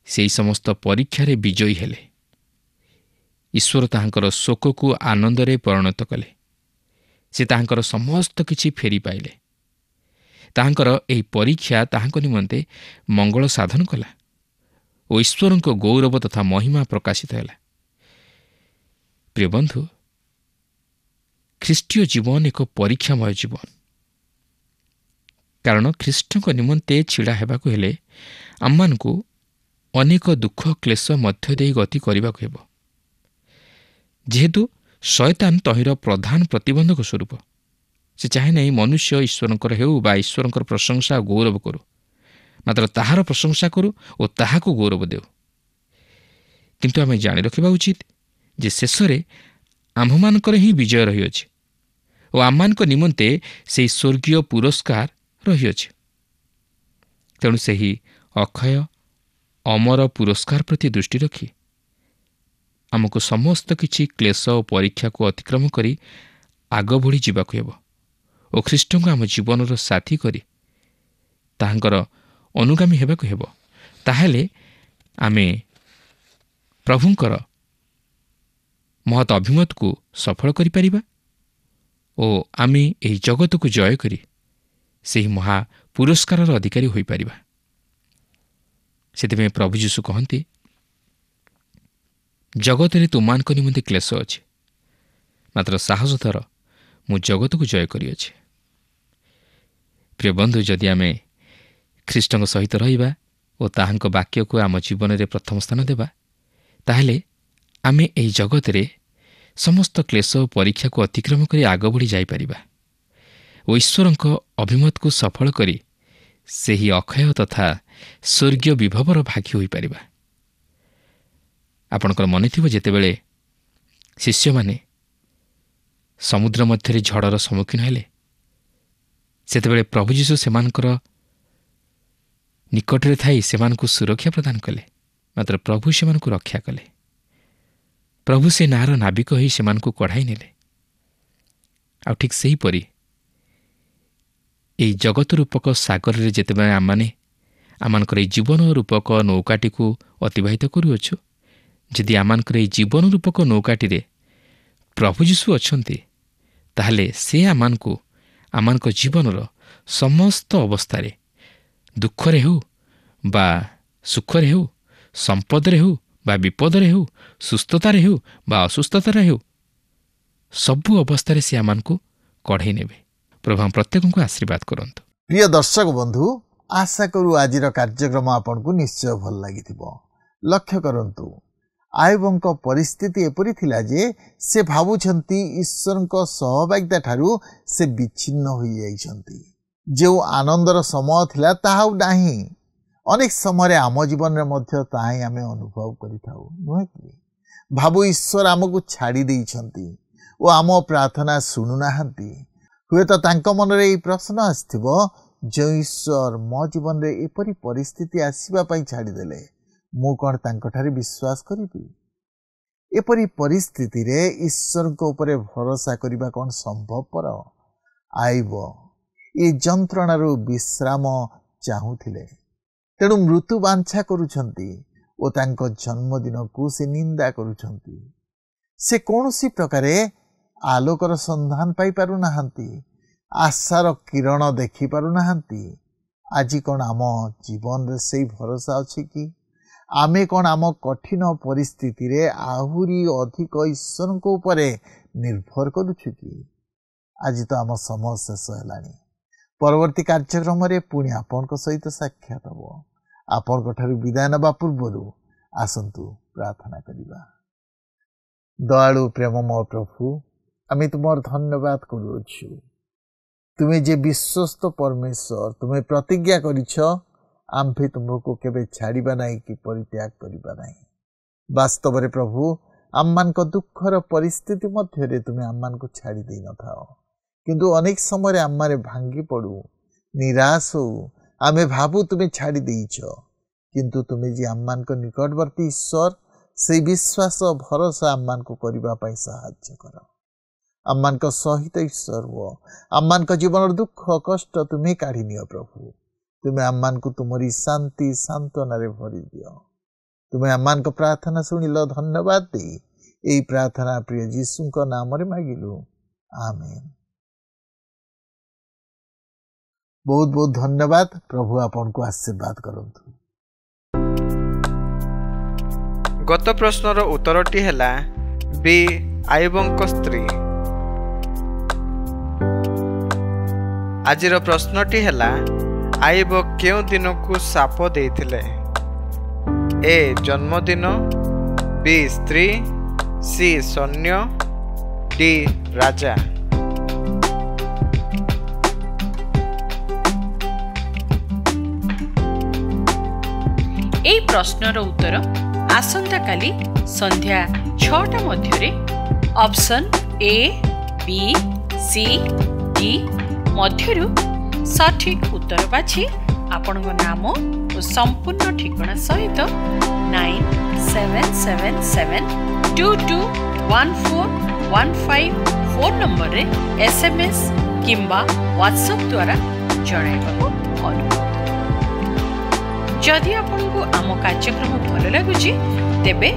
ସେହି ସମସ୍ତ ପରୀକ୍ଷାରେ ବିଜୟୀ ହେଲେ। ଈଶ୍ୱର ତାହାଙ୍କର ଶୋକକୁ ଆନନ୍ଦରେ ପରିଣତ କଲେ। ସେ ତାହାଙ୍କର ସମସ୍ତ କିଛି ଫେରି ପାଇଲେ। ତାହାଙ୍କର ଏହି ପରୀକ୍ଷା ତାହାଙ୍କ ନିମନ୍ତେ ମଙ୍ଗଳ ସାଧନ କଲା ଓ ଈଶ୍ୱରଙ୍କ ଗୌରବ ତଥା ମହିମା ପ୍ରକାଶିତ ହେଲା। ପ୍ରିୟ ବନ୍ଧୁ, ଖ୍ରୀଷ୍ଟୀୟ ଜୀବନ ଏକ ପରୀକ୍ଷାମୟ ଜୀବନ। କାରଣ ଖ୍ରୀଷ୍ଟଙ୍କ ନିମନ୍ତେ ଛିଡ଼ା ହେବାକୁ ହେଲେ ଆମମାନଙ୍କୁ ଅନେକ ଦୁଃଖ କ୍ଲେଶ ମଧ୍ୟ ଦେଇ ଗତି କରିବାକୁ ହେବ। ଯେହେତୁ ଶୟତାନ ତହିଁର ପ୍ରଧାନ ପ୍ରତିବନ୍ଧକ ସ୍ୱରୂପ, ସେ ଚାହେଁ ନାହିଁ ମନୁଷ୍ୟ ଈଶ୍ୱରଙ୍କର ହେଉ ବା ଈଶ୍ୱରଙ୍କର ପ୍ରଶଂସା ଓ ଗୌରବ କରୁ, ମାତ୍ର ତାହାର ପ୍ରଶଂସା କରୁ ଓ ତାହାକୁ ଗୌରବ ଦେଉ। କିନ୍ତୁ ଆମେ ଜାଣି ରଖିବା ଉଚିତ ଯେ ଶେଷରେ ଆମ୍ଭମାନଙ୍କର ହିଁ ବିଜୟ ରହିଅଛି ଓ ଆମମାନଙ୍କ ନିମନ୍ତେ ସେହି ସ୍ୱର୍ଗୀୟ ପୁରସ୍କାର ରହିଅଛି। ତେଣୁ ସେହି ଅକ୍ଷୟ ଅମର ପୁରସ୍କାର ପ୍ରତି ଦୃଷ୍ଟି ରଖି ଆମକୁ ସମସ୍ତ କିଛି କ୍ଲେଶ ଓ ପରୀକ୍ଷାକୁ ଅତିକ୍ରମ କରି ଆଗ ବଢ଼ି ଯିବାକୁ ହେବ ଓ ଖ୍ରୀଷ୍ଟଙ୍କୁ ଆମ ଜୀବନର ସାଥୀ କରି ତାହାଙ୍କର ଅନୁଗାମୀ ହେବାକୁ ହେବ। ତାହେଲେ ଆମେ ପ୍ରଭୁଙ୍କର ମହତ୍ ଅଭିମତକୁ ସଫଳ କରିପାରିବା ଓ ଆମେ ଏହି ଜଗତକୁ ଜୟ କରି ସେହି ମହା ପୁରସ୍କାରର ଅଧିକାରୀ ହୋଇପାରିବା। ସେଥିପାଇଁ ପ୍ରଭୁ ଯୀଶୁ କହନ୍ତି, ଜଗତରେ ତୁମମାନଙ୍କ ନିମନ୍ତେ କ୍ଲେଶ ଅଛି, ମାତ୍ର ସାହସ ଧର, ମୁଁ ଜଗତକୁ ଜୟ କରିଅଛି। ପ୍ରିୟ ବନ୍ଧୁ, ଯଦି ଆମେ ଖ୍ରୀଷ୍ଟଙ୍କ ସହିତ ରହିବା ଓ ତାହାଙ୍କ ବାକ୍ୟକୁ ଆମ ଜୀବନରେ ପ୍ରଥମ ସ୍ଥାନ ଦେବା, ତାହେଲେ ଆମେ ଏହି ଜଗତରେ ସମସ୍ତ କ୍ଲେଶ ଓ ପରୀକ୍ଷାକୁ ଅତିକ୍ରମ କରି ଆଗ ବଢ଼ି ଯାଇପାରିବା ଓ ଈଶ୍ୱରଙ୍କ ଅଭିମତକୁ ସଫଳ କରି ସେହି ଅକ୍ଷୟ ତଥା ସ୍ୱର୍ଗୀୟ ବିଭବର ଭାଗୀ ହୋଇପାରିବା। ଆପଣଙ୍କର ମନେଥିବ, ଯେତେବେଳେ ଶିଷ୍ୟମାନେ ସମୁଦ୍ର ମଧ୍ୟରେ ଝଡ଼ର ସମ୍ମୁଖୀନ ହେଲେ, ସେତେବେଳେ ପ୍ରଭୁ ଯୀଶୁ ସେମାନଙ୍କର ନିକଟରେ ଥାଇ ସେମାନଙ୍କୁ ସୁରକ୍ଷା ପ୍ରଦାନ କଲେ। ମାତ୍ର ପ୍ରଭୁ ସେମାନଙ୍କୁ ରକ୍ଷା କଲେ। ପ୍ରଭୁ ସେ ନାଁର ନାବିକ ହୋଇ ସେମାନଙ୍କୁ କଢ଼ାଇ ନେଲେ। ଆଉ ଠିକ୍ ସେହିପରି এই ଜଗତ ରୂପକ ସାଗରରେ ଯେତେବେଳେ ଆମମାନେ ଆମମାନଙ୍କର ଏହି ଜୀବନ ରୂପକ ନୌକାଟିକୁ ଅତିବାହିତ କରୁଅଛୁ, ଯଦି ଆମମାନଙ୍କର ଏହି ଜୀବନ ରୂପକ ନୌକାଟିରେ ପ୍ରଭୁ ଯୀଶୁ ଅଛନ୍ତି, ତାହେଲେ ସେ ଆମମାନଙ୍କ ଜୀବନର ସମସ୍ତ ଅବସ୍ଥାରେ, ଦୁଃଖରେ ହେଉ ବା ସୁଖରେ ହେଉ, ସମ୍ପଦରେ ହେଉ ବା ବିପଦରେ ହେଉ, ସୁସ୍ଥତାରେ ହେଉ ବା ଅସୁସ୍ଥତାରେ ହେଉ, ସବୁ ଅବସ୍ଥାରେ ସେ ଆମମାନଙ୍କୁ କଢ଼େଇ ନେବେ। ପ୍ରଭୁ ଆମ ପ୍ରତ୍ୟେକଙ୍କୁ ଆଶୀର୍ବାଦ କରନ୍ତୁ। ପ୍ରିୟ ଦର୍ଶକ ବନ୍ଧୁ, ଆଶା କରୁ ଆଜିର କାର୍ଯ୍ୟକ୍ରମ ଆପଣଙ୍କୁ ନିଶ୍ଚୟ ଭଲ ଲାଗିଥିବ। ଲକ୍ଷ୍ୟ କରନ୍ତୁ, ଆୟୋବଙ୍କ ପରିସ୍ଥିତି ଏପରି ଥିଲା ଯେ ସେ ଭାବୁଛନ୍ତି ଈଶ୍ୱରଙ୍କ ସହଭାଗିତା ଠାରୁ ସେ ବିଚ୍ଛିନ୍ନ ହୋଇଯାଇଛନ୍ତି। ଯେଉଁ ଆନନ୍ଦର ସମୟ ଥିଲା ତାହା ଆଉ ନାହିଁ। ଅନେକ ସମୟରେ ଆମ ଜୀବନରେ ମଧ୍ୟ ତାହା ହିଁ ଆମେ ଅନୁଭବ କରିଥାଉ, ନୁହେଁ କି? ଭାବୁ ଈଶ୍ୱର ଆମକୁ ଛାଡ଼ି ଦେଇଛନ୍ତି ଓ ଆମ ପ୍ରାର୍ଥନା ଶୁଣୁନାହାନ୍ତି। ହୁଏତ ତାଙ୍କ ମନରେ ଏହି ପ୍ରଶ୍ନ ଆସିଥିବ, ଯେଉଁ ଈଶ୍ୱର ମୋ ଜୀବନରେ ଏପରି ପରିସ୍ଥିତି ଆସିବା ପାଇଁ ଛାଡ଼ିଦେଲେ, ମୁଁ କ'ଣ ତାଙ୍କଠାରେ ବିଶ୍ୱାସ କରିବି? ଏପରି ପରିସ୍ଥିତିରେ ଈଶ୍ୱରଙ୍କ ଉପରେ ଭରସା କରିବା କ'ଣ ସମ୍ଭବପର? ଆୟୋବ ଏ ଯନ୍ତ୍ରଣାରୁ ବିଶ୍ରାମ ଚାହୁଁଥିଲେ, ତେଣୁ ମୃତ୍ୟୁ ବାଞ୍ଛା କରୁଛନ୍ତି ଓ ତାଙ୍କ ଜନ୍ମଦିନକୁ ସେ ନିନ୍ଦା କରୁଛନ୍ତି। ସେ କୌଣସି ପ୍ରକାରେ ଆଲୋକର ସନ୍ଧାନ ପାଇପାରୁନାହାନ୍ତି, ଆଶାର କିରଣ ଦେଖିପାରୁନାହାନ୍ତି। ଆଜି କ'ଣ ଆମ ଜୀବନରେ ସେଇ ଭରସା ଅଛି କି? ଆମେ କ'ଣ ଆମ କଠିନ ପରିସ୍ଥିତିରେ ଆହୁରି ଅଧିକ ଈଶ୍ୱରଙ୍କ ଉପରେ ନିର୍ଭର କରୁଛୁ କି? ଆଜି ତ ଆମ ସମୟ ଶେଷ ହେଲାଣି। ପରବର୍ତ୍ତୀ କାର୍ଯ୍ୟକ୍ରମରେ ପୁଣି ଆପଣଙ୍କ ସହିତ ସାକ୍ଷାତ ହେବ। ଆପଣଙ୍କଠାରୁ ବିଦାୟ ନେବା ପୂର୍ବରୁ ଆସନ୍ତୁ ପ୍ରାର୍ଥନା କରିବା। ଦୟାଳୁ ପ୍ରେମମୟ ପ୍ରଭୁ, ଆମେ ତୁମର ଧନ୍ୟବାଦ କରୁଅଛୁ। ତୁମେ ଯେ ବିଶ୍ୱସ୍ତ ପରମେଶ୍ୱର, ତୁମେ ପ୍ରତିଜ୍ଞା କରିଛ ଆମ୍ଭେ ତୁମକୁ କେବେ ଛାଡ଼ିବା ନାହିଁ କି ପରିତ୍ୟାଗ କରିବା ନାହିଁ। ବାସ୍ତବରେ ପ୍ରଭୁ, ଆମମାନଙ୍କ ଦୁଃଖର ପରିସ୍ଥିତି ମଧ୍ୟରେ ତୁମେ ଆମମାନଙ୍କୁ ଛାଡ଼ି ଦେଇନଥାଅ, କିନ୍ତୁ ଅନେକ ସମୟରେ ଆମମାନେ ଭାଙ୍ଗି ପଡ଼ୁ, ନିରାଶ ହଉ। ଆମେ ଭାବୁ ତୁମେ ଛାଡ଼ି ଦେଇଛ, କିନ୍ତୁ ତୁମେ ଯେ ଆମମାନଙ୍କ ନିକଟବର୍ତ୍ତୀ ଈଶ୍ୱର, ସେଇ ବିଶ୍ୱାସ ଭରସା ଆମମାନଙ୍କୁ କରିବା ପାଇଁ ସାହାଯ୍ୟ କର। ଆମମାନଙ୍କ ସହିତ ଈଶ୍ୱର ହୁଅ। ଆମମାନଙ୍କ ଜୀବନର ଦୁଃଖ କଷ୍ଟ ତୁମେ କାଢ଼ି ନିଅ ପ୍ରଭୁ। ତୁମେ ଆମମାନଙ୍କୁ ତୁମରି ଶାନ୍ତି ସାନ୍ତ୍ୱନାରେ ଭରି ଦିଅ। ତୁମେ ଆମମାନଙ୍କ ପ୍ରାର୍ଥନା ଶୁଣିଲ, ଧନ୍ୟବାଦ ଦେଇ ଏହି ପ୍ରାର୍ଥନା ପ୍ରିୟ ଯୀଶୁଙ୍କ ନାମରେ ମାଗିଲୁ, ଆମେନ୍। ବହୁତ ବହୁତ ଧନ୍ୟବାଦ। ପ୍ରଭୁ ଆପଣଙ୍କୁ ଆଶୀର୍ବାଦ କରନ୍ତୁ। ଗତ ପ୍ରଶ୍ନର ଉତ୍ତରଟି ହେଲା ବି, ଆୟୋବଙ୍କ ସ୍ତ୍ରୀ। ଆଜିର ପ୍ରଶ୍ନଟି ହେଲା, ଆୟୋବ କେଉଁ ଦିନକୁ ଶାପ ଦେଇଥିଲେ? ଏ ଜନ୍ମଦିନ, ବି ସ୍ତ୍ରୀ, ସି ସୈନ୍ୟ, ଡି ରାଜା। এই প্রশ্নর উত্তর আসন্তাকালি সন্ধ্যা ৬টা মধ্যে option A, B, C, D মধ্যরু সঠিক উত্তর বাছি আপনার নাম ও সম্পূর্ণ ঠিকনা সহিত 9777221415 ফোন নম্বরে SMS কিংবা WhatsApp দ্বারা জଣାଇବାକୁ অনুরোধ। जदि आपको आम कार्यक्रम भल लगुच तेबे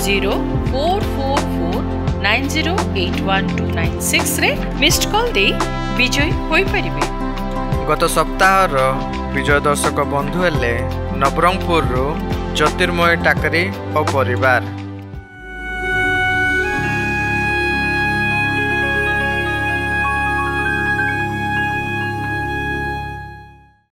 0444908126 रे मिस्ड कॉल दे विजय होई परिबे। गत सप्ताहर विजय दर्शक बंधु हेले नवरंगपुर ज्योतिर्मय टाकरी और परिवार।